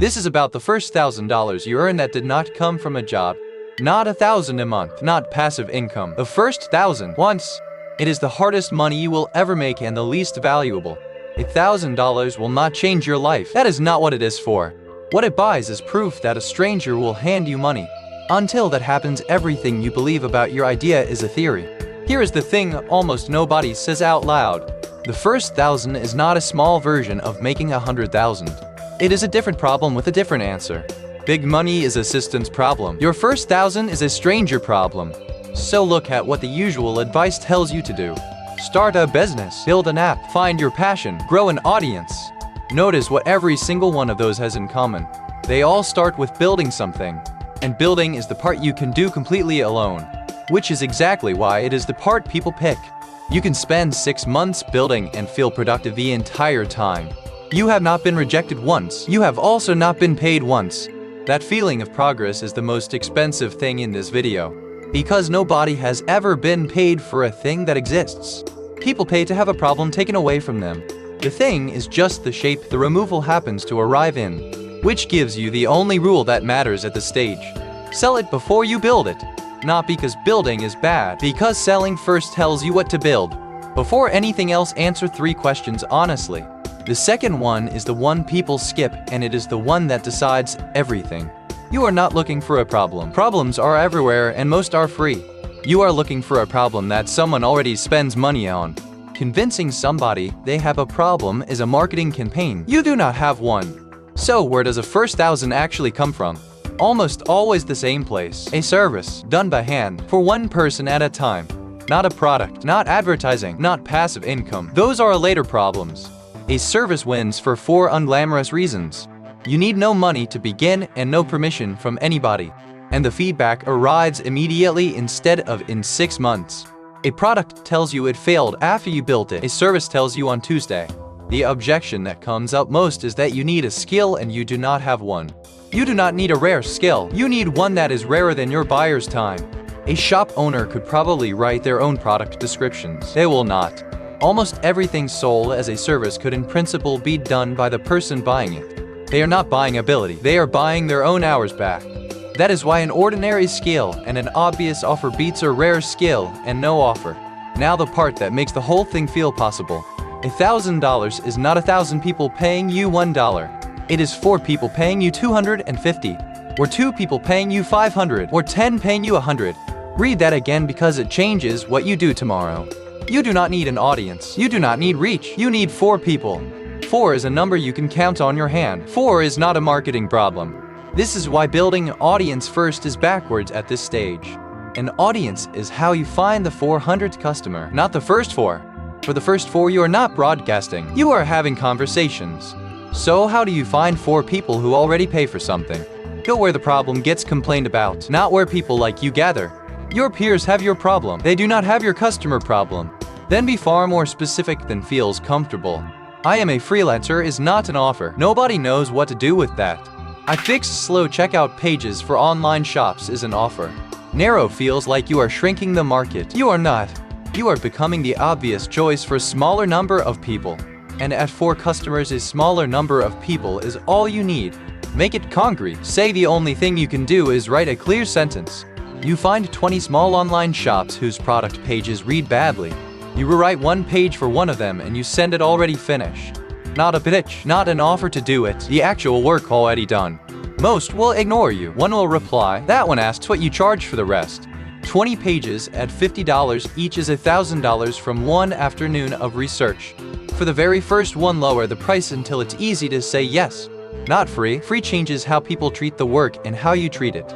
This is about the first $1,000 you earn that did not come from a job. Not $1,000 a month, not passive income. The first 1,000 once. It is the hardest money you will ever make and the least valuable. $1,000 will not change your life. That is not what it is for. What it buys is proof that a stranger will hand you money. Until that happens, everything you believe about your idea is a theory. Here is the thing almost nobody says out loud. The first 1,000 is not a small version of making 100,000. It is a different problem with a different answer. Big money is a systems problem. Your first 1,000 is a stranger problem. So look at what the usual advice tells you to do. Start a business, build an app, find your passion, grow an audience. Notice what every single one of those has in common. They all start with building something. And building is the part you can do completely alone. Which is exactly why it is the part people pick. You can spend 6 months building and feel productive the entire time. You have not been rejected once. You have also not been paid once. That feeling of progress is the most expensive thing in this video. Because nobody has ever been paid for a thing that exists. People pay to have a problem taken away from them. The thing is just the shape the removal happens to arrive in. Which gives you the only rule that matters at the stage. Sell it before you build it. Not because building is bad, because selling first tells you what to build. Before anything else, answer 3 questions honestly. The second one is the one people skip, and it is the one that decides everything. You are not looking for a problem. Problems are everywhere and most are free. You are looking for a problem that someone already spends money on. Convincing somebody they have a problem is a marketing campaign. You do not have one. So where does a first 1,000 actually come from? Almost always the same place. A service, done by hand, for one person at a time. Not a product, not advertising, not passive income. Those are later problems. A service wins for 4 unglamorous reasons. You need no money to begin and no permission from anybody. And the feedback arrives immediately instead of in 6 months. A product tells you it failed after you built it. A service tells you on Tuesday. The objection that comes up most is that you need a skill and you do not have one. You do not need a rare skill. You need one that is rarer than your buyer's time. A shop owner could probably write their own product descriptions. They will not. Almost everything sold as a service could in principle be done by the person buying it. They are not buying ability. They are buying their own hours back. That is why an ordinary skill and an obvious offer beats a rare skill and no offer. Now the part that makes the whole thing feel possible. $1,000 is not 1,000 people paying you $1. It is 4 people paying you $250, or 2 people paying you $500, or 10 paying you $100. Read that again because it changes what you do tomorrow. You do not need an audience. You do not need reach. You need 4 people. 4 is a number you can count on your hand. 4 is not a marketing problem. This is why building an audience first is backwards at this stage. An audience is how you find the 400th customer, not the first 4. For the first 4 you are not broadcasting. You are having conversations. So how do you find 4 people who already pay for something? Go where the problem gets complained about, not where people like you gather. Your peers have your problem. They do not have your customer problem. Then be far more specific than feels comfortable. I am a freelancer is not an offer. Nobody knows what to do with that. I fix slow checkout pages for online shops is an offer. Narrow feels like you are shrinking the market. You are not. You are becoming the obvious choice for a smaller number of people. And at 4 customers, a smaller number of people is all you need. Make it concrete. Say the only thing you can do is write a clear sentence. You find 20 small online shops whose product pages read badly. You rewrite 1 page for one of them and you send it already finished. Not a pitch, not an offer to do it, the actual work already done. Most will ignore you. One will reply, that one asks what you charge for the rest. 20 pages at $50 each is $1,000 from 1 afternoon of research. For the very first one, lower the price until it's easy to say yes. Not free. Free changes how people treat the work and how you treat it.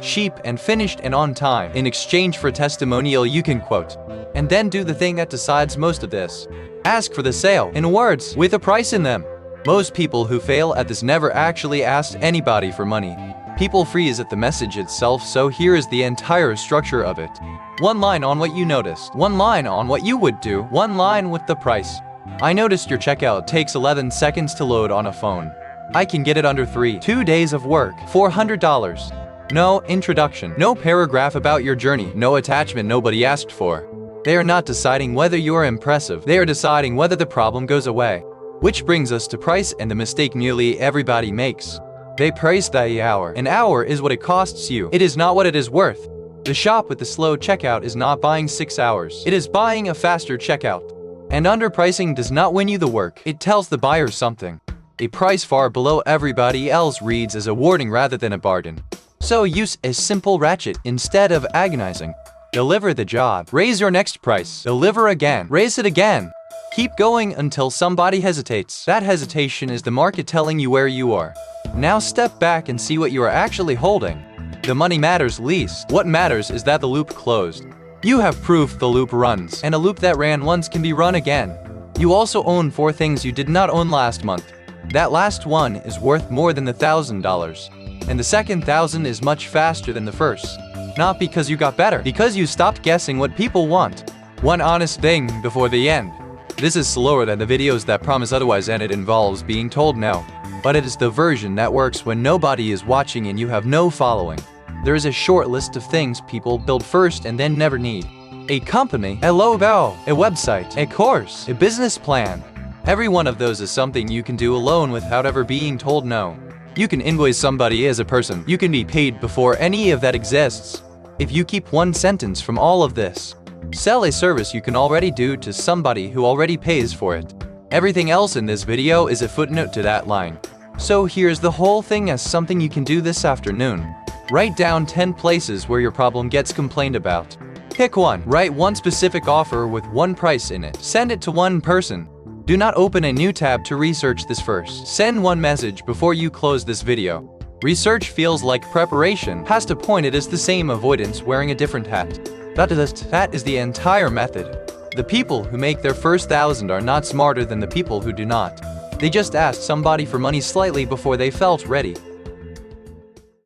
Cheap and finished and on time. In exchange for testimonial you can quote. And then do the thing that decides most of this. Ask for the sale, in words, with a price in them. Most people who fail at this never actually asked anybody for money. People freeze at the message itself, so here is the entire structure of it. 1 line on what you noticed. 1 line on what you would do. 1 line with the price. I noticed your checkout takes 11 seconds to load on a phone. I can get it under 3. 2 days of work. $400. No introduction. No paragraph about your journey. No attachment nobody asked for. They are not deciding whether you are impressive. They are deciding whether the problem goes away. Which brings us to price and the mistake nearly everybody makes. They price the hour. An hour is what it costs you. It is not what it is worth. The shop with the slow checkout is not buying 6 hours. It is buying a faster checkout. And underpricing does not win you the work. It tells the buyer something. A price far below everybody else reads as a warning rather than a bargain. So use a simple ratchet instead of agonizing. Deliver the job. Raise your next price. Deliver again. Raise it again. Keep going until somebody hesitates. That hesitation is the market telling you where you are. Now step back and see what you are actually holding. The money matters least. What matters is that the loop closed. You have proof the loop runs, and a loop that ran once can be run again. You also own 4 things you did not own last month. That last one is worth more than the $1,000. And the second 1,000 is much faster than the first. Not because you got better, because you stopped guessing what people want. One honest thing before the end. This is slower than the videos that promise otherwise, and it involves being told no. But it is the version that works when nobody is watching and you have no following. There is a short list of things people build first and then never need. A company, a logo, a website, a course, a business plan. Every one of those is something you can do alone without ever being told no. You can invoice somebody as a person. You can be paid before any of that exists. If you keep one sentence from all of this, sell a service you can already do to somebody who already pays for it. Everything else in this video is a footnote to that line. So here's the whole thing as something you can do this afternoon. Write down 10 places where your problem gets complained about. Pick one. Write one specific offer with one price in it. Send it to one person. Do not open a new tab to research this first. Send one message before you close this video. Research feels like preparation. Past a point, it is the same avoidance wearing a different hat. That is the entire method. The people who make their first 1,000 are not smarter than the people who do not. They just asked somebody for money slightly before they felt ready.